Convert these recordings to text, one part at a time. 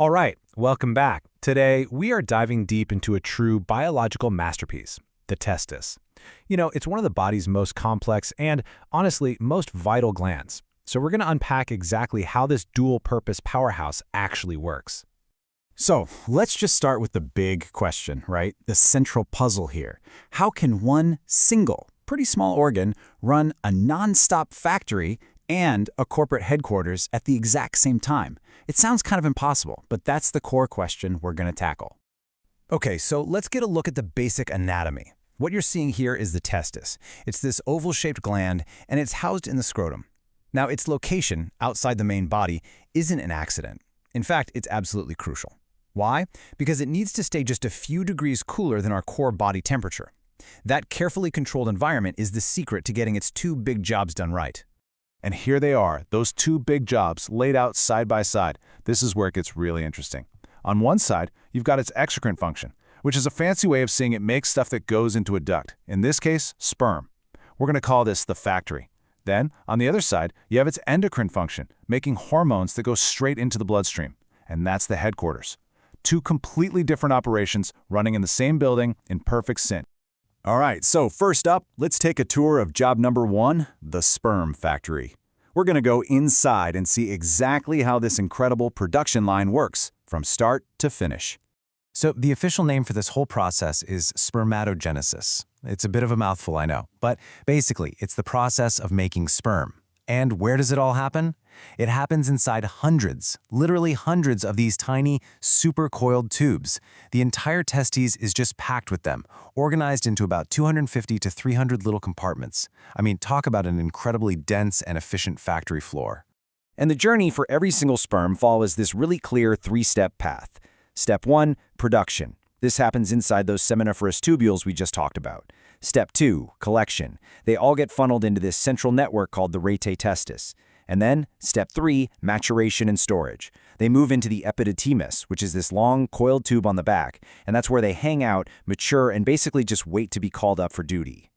All right, welcome back. Today, we are diving deep into a true biological masterpiece, the testis. It's one of the body's most complex and, honestly, most vital glands. So we're going to unpack exactly how this dual-purpose powerhouse actually works. So let's just start with the big question, right? The central puzzle here. How can one single, pretty small organ run a non-stop factory and a corporate headquarters at the exact same time? It sounds kind of impossible, but that's the core question we're going to tackle. Okay, so let's get a look at the basic anatomy. What you're seeing here is the testis. It's this oval-shaped gland, and it's housed in the scrotum. Now, its location, outside the main body, isn't an accident. In fact, it's absolutely crucial. Why? Because it needs to stay just a few degrees cooler than our core body temperature. That carefully controlled environment is the secret to getting its two big jobs done right. And here they are, those two big jobs laid out side by side. This is where it gets really interesting. On one side, you've got its exocrine function, which is a fancy way of saying it makes stuff that goes into a duct. In this case, sperm. We're going to call this the factory. Then, on the other side, you have its endocrine function, making hormones that go straight into the bloodstream. And that's the headquarters. Two completely different operations running in the same building in perfect sync. All right, so first up, let's take a tour of job number one, the sperm factory. We're going to go inside and see exactly how this incredible production line works, from start to finish. So the official name for this whole process is spermatogenesis. It's a bit of a mouthful, I know, but basically, it's the process of making sperm. And where does it all happen? It happens inside hundreds, literally hundreds of these tiny, supercoiled tubes. The entire testes is just packed with them, organized into about 250 to 300 little compartments. I mean, talk about an incredibly dense and efficient factory floor. And the journey for every single sperm follows this really clear three-step path. Step 1, production. This happens inside those seminiferous tubules we just talked about. Step 2, collection. They all get funneled into this central network called the rete testis. And then, step 3, maturation and storage. They move into the epididymis, which is this long, coiled tube on the back, and that's where they hang out, mature, and basically just wait to be called up for duty.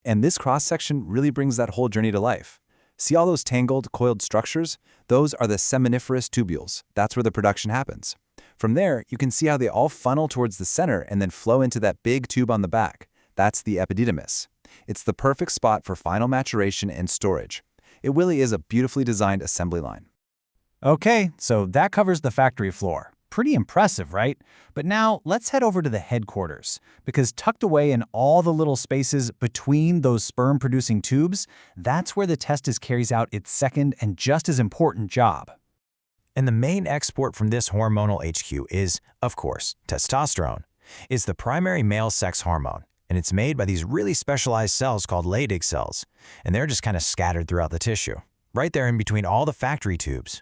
And this cross-section really brings that whole journey to life. See all those tangled, coiled structures? Those are the seminiferous tubules. That's where the production happens. From there, you can see how they all funnel towards the center and then flow into that big tube on the back. That's the epididymis. It's the perfect spot for final maturation and storage. It really is a beautifully designed assembly line. Okay, so that covers the factory floor. Pretty impressive, right? But now let's head over to the headquarters, because tucked away in all the little spaces between those sperm-producing tubes, that's where the testis carries out its second and just as important job. And the main export from this hormonal HQ is, of course, testosterone. It's the primary male sex hormone, and it's made by these really specialized cells called Leydig cells, and they're just kind of scattered throughout the tissue, right there in between all the factory tubes.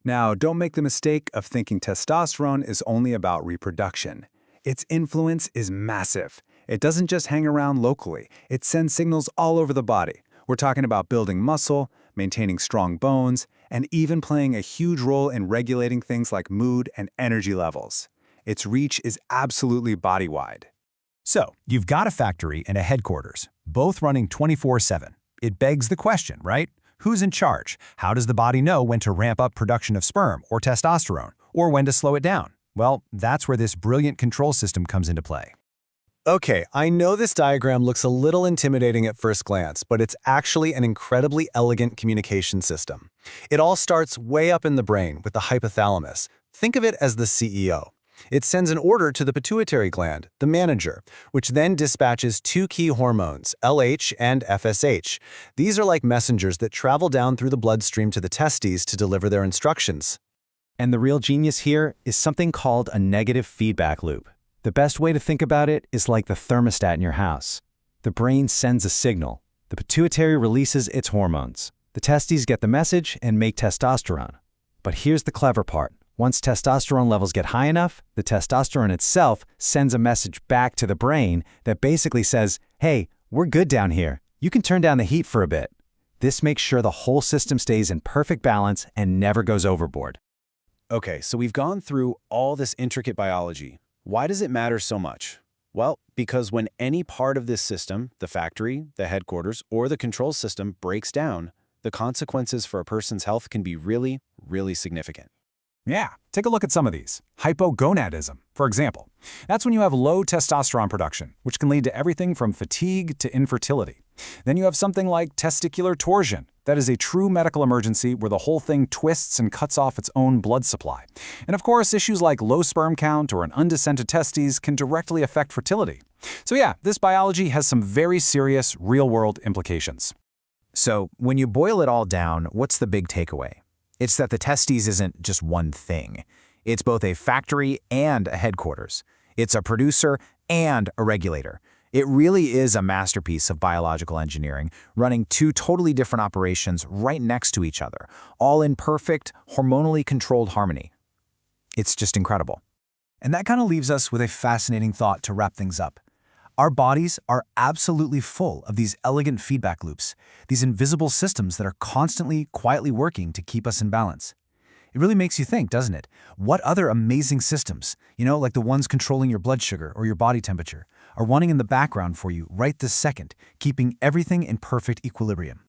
Now, don't make the mistake of thinking testosterone is only about reproduction. Its influence is massive. It doesn't just hang around locally. It sends signals all over the body. We're talking about building muscle, maintaining strong bones, and even playing a huge role in regulating things like mood and energy levels. Its reach is absolutely body-wide. So, you've got a factory and a headquarters, both running 24/7. It begs the question, right? Who's in charge? How does the body know when to ramp up production of sperm or testosterone, or when to slow it down? Well, that's where this brilliant control system comes into play. Okay, I know this diagram looks a little intimidating at first glance, but it's actually an incredibly elegant communication system. It all starts way up in the brain with the hypothalamus. Think of it as the CEO. It sends an order to the pituitary gland, the manager, which then dispatches two key hormones, LH and FSH. These are like messengers that travel down through the bloodstream to the testes to deliver their instructions. And the real genius here is something called a negative feedback loop. The best way to think about it is like the thermostat in your house. The brain sends a signal. The pituitary releases its hormones. The testes get the message and make testosterone. But here's the clever part. Once testosterone levels get high enough, the testosterone itself sends a message back to the brain that basically says, hey, we're good down here. You can turn down the heat for a bit. This makes sure the whole system stays in perfect balance and never goes overboard. Okay, so we've gone through all this intricate biology. Why does it matter so much? Well, because when any part of this system, the factory, the headquarters, or the control system breaks down, the consequences for a person's health can be really, really significant. Yeah, take a look at some of these. Hypogonadism, for example. That's when you have low testosterone production, which can lead to everything from fatigue to infertility. Then you have something like testicular torsion. That is a true medical emergency where the whole thing twists and cuts off its own blood supply. And of course, issues like low sperm count or an undescended testes can directly affect fertility. So yeah, this biology has some very serious real-world implications. So, when you boil it all down, what's the big takeaway? It's that the testes isn't just one thing. It's both a factory and a headquarters. It's a producer and a regulator. It really is a masterpiece of biological engineering, running two totally different operations right next to each other, all in perfect, hormonally controlled harmony. It's just incredible. And that kind of leaves us with a fascinating thought to wrap things up. Our bodies are absolutely full of these elegant feedback loops, these invisible systems that are constantly, quietly working to keep us in balance. It really makes you think, doesn't it? What other amazing systems, like the ones controlling your blood sugar or your body temperature, are running in the background for you right this second, keeping everything in perfect equilibrium?